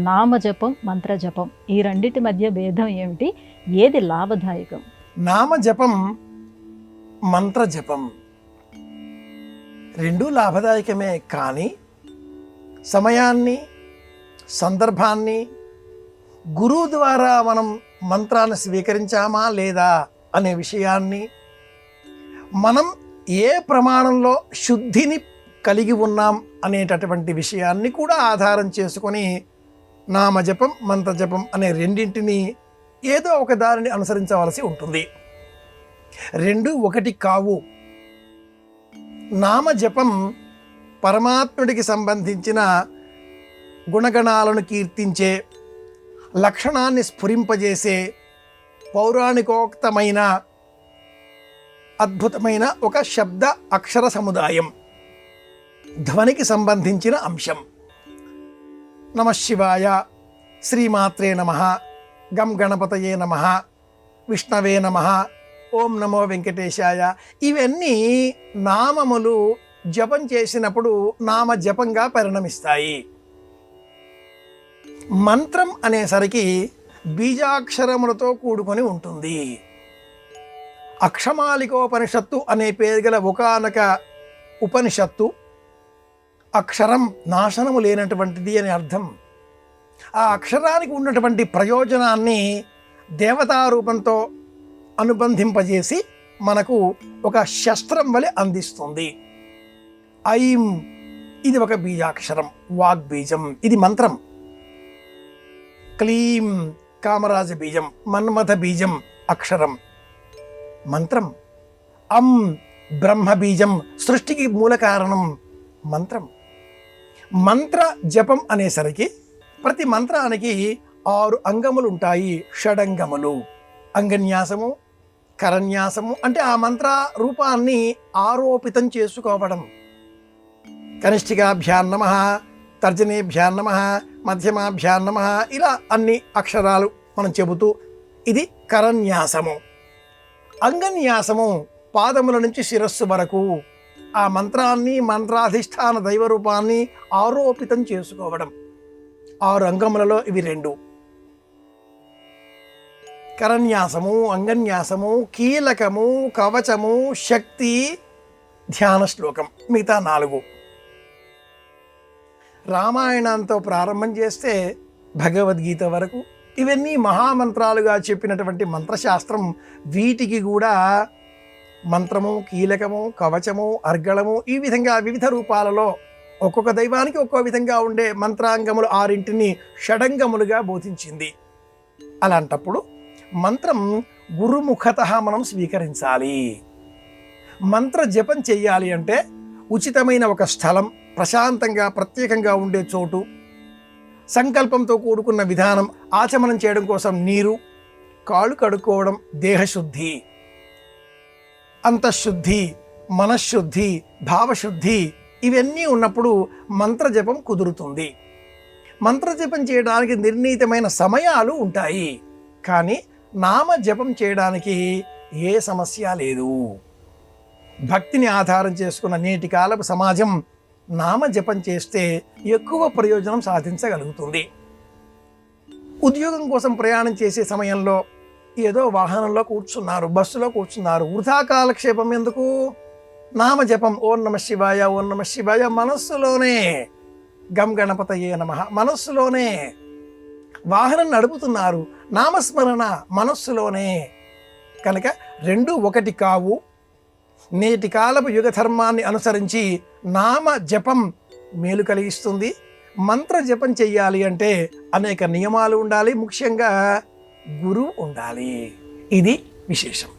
నామజపం మంత్రజపం ఈ రెండిటి మధ్య భేదం ఏమిటి? ఏది లాభదాయకం? నామజపం మంత్రజపం రెండూ లాభదాయకమే, కానీ సమయాన్ని సందర్భాన్ని గురువు ద్వారా మనం మంత్రాన్ని స్వీకరించామా లేదా అనే విషయాన్ని, మనం ఏ ప్రమాణంలో శుద్ధిని కలిగి ఉన్నాం అనేటటువంటి విషయాన్ని కూడా ఆధారం చేసుకొని నామజపం మంత్రజపం అనే రెండింటిని ఏదో ఒక దారిని అనుసరించవలసి ఉంటుంది. రెండు ఒకటి కావు. నామజపం పరమాత్ముడికి సంబంధించిన గుణగణాలను కీర్తించే, లక్షణాన్ని స్ఫురింపజేసే, పౌరాణికోక్తమైన అద్భుతమైన ఒక శబ్ద అక్షర సముదాయం, ధ్వనికి సంబంధించిన అంశం. నమఃశివాయ, శ్రీమాత్రే నమః, గం గణపతయే నమః, విష్ణవే నమః, ఓం నమో వెంకటేశాయ, ఇవన్నీ నామములు జపం చేసినప్పుడు నామ జపంగా పరిణమిస్తాయి. మంత్రం అనేసరికి బీజాక్షరములతో కూడుకొని ఉంటుంది. అక్షమాలికోపనిషత్తు అనే పేరు గల ఒకానొక ఉపనిషత్తు అక్షరం నాశనము లేనటువంటిది అని అర్థం. ఆ అక్షరానికి ఉన్నటువంటి ప్రయోజనాన్ని దేవతారూపంతో అనుబంధింపజేసి మనకు ఒక శస్త్రం వలె అందిస్తుంది. ఐం ఇది ఒక బీజాక్షరం, వాగ్బీజం, ఇది మంత్రం. క్లీం కామరాజ బీజం, మన్మథ బీజం అక్షరం, మంత్రం. అం బ్రహ్మ బీజం, సృష్టికి మూల కారణం, మంత్రం. మంత్ర జపం అనేసరికి ప్రతి మంత్రానికి 6 అంగములు ఉంటాయి, షడంగములు. అంగన్యాసము, కరన్యాసము అంటే ఆ మంత్ర రూపాన్ని ఆరోపితం చేసుకోవడం. కనిష్ఠికాభ్యాం నమః, తర్జనేభ్యాం నమః, మధ్యమాభ్యాం నమః, ఇలా అన్ని అక్షరాలు మనం చెబుతూ ఇది కరన్యాసము. అంగన్యాసము పాదముల నుంచి శిరస్సు వరకు ఆ మంత్రాన్ని, మంత్రాధిష్టాన దైవరూపాన్ని ఆరోపితం చేసుకోవడం. 6 అంగములలో ఇవి 2. కరన్యాసము, అంగన్యాసము, కీలకము, కవచము, శక్తి, ధ్యాన శ్లోకం, మిగతా 4. రామాయణంతో ప్రారంభం చేస్తే భగవద్గీత వరకు ఇవన్నీ మహామంత్రాలుగా చెప్పినటువంటి మంత్రశాస్త్రం. వీటికి కూడా మంత్రము, కీలకము, కవచము, అర్గళము, ఈ విధంగా వివిధ రూపాలలో ఒక్కొక్క దైవానికి ఒక్కో విధంగా ఉండే మంత్రాంగములు 6 షడంగములుగా బోధించింది. అలాంటప్పుడు మంత్రం గురుముఖత మనం స్వీకరించాలి. మంత్ర జపం చెయ్యాలి అంటే ఉచితమైన ఒక స్థలం, ప్రశాంతంగా ప్రత్యేకంగా ఉండే చోటు, సంకల్పంతో కూడుకున్న విధానం, ఆచమనం చేయడం కోసం నీరు, కాళ్ళు కడుక్కోవడం, దేహశుద్ధి, అంతఃశుద్ధి, మనశ్శుద్ధి, భావశుద్ధి, ఇవన్నీ ఉన్నప్పుడు మంత్రజపం కుదురుతుంది. మంత్రజపం చేయడానికి నిర్ణీతమైన సమయాలు ఉంటాయి, కానీ నామజపం చేయడానికి ఏ సమస్య లేదు. భక్తిని ఆధారం చేసుకున్న నేటి కాలపు సమాజం నామజపం చేస్తే ఎక్కువ ప్రయోజనం సాధించగలుగుతుంది. ఉద్యోగం కోసం ప్రయాణం చేసే సమయంలో ఏదో వాహనంలో కూర్చున్నారు, బస్సులో కూర్చున్నారు, వృథా కాలక్షేపం ఎందుకు? నామజపం, ఓం నమః శివాయ, ఓం నమః శివాయ మనస్సులోనే, గం గణపతయే నమః మనస్సులోనే. వాహనం నడుపుతున్నారు, నామస్మరణ మనస్సులోనే. కనుక 2 ఒకటి కావు. నేటి కాలపు యుగ ధర్మాన్ని అనుసరించి నామ జపం మేలు కలిగిస్తుంది. మంత్ర జపం చెయ్యాలి అంటే అనేక నియమాలు ఉండాలి, ముఖ్యంగా గురువు ఉండాలి. ఇది విశేషం.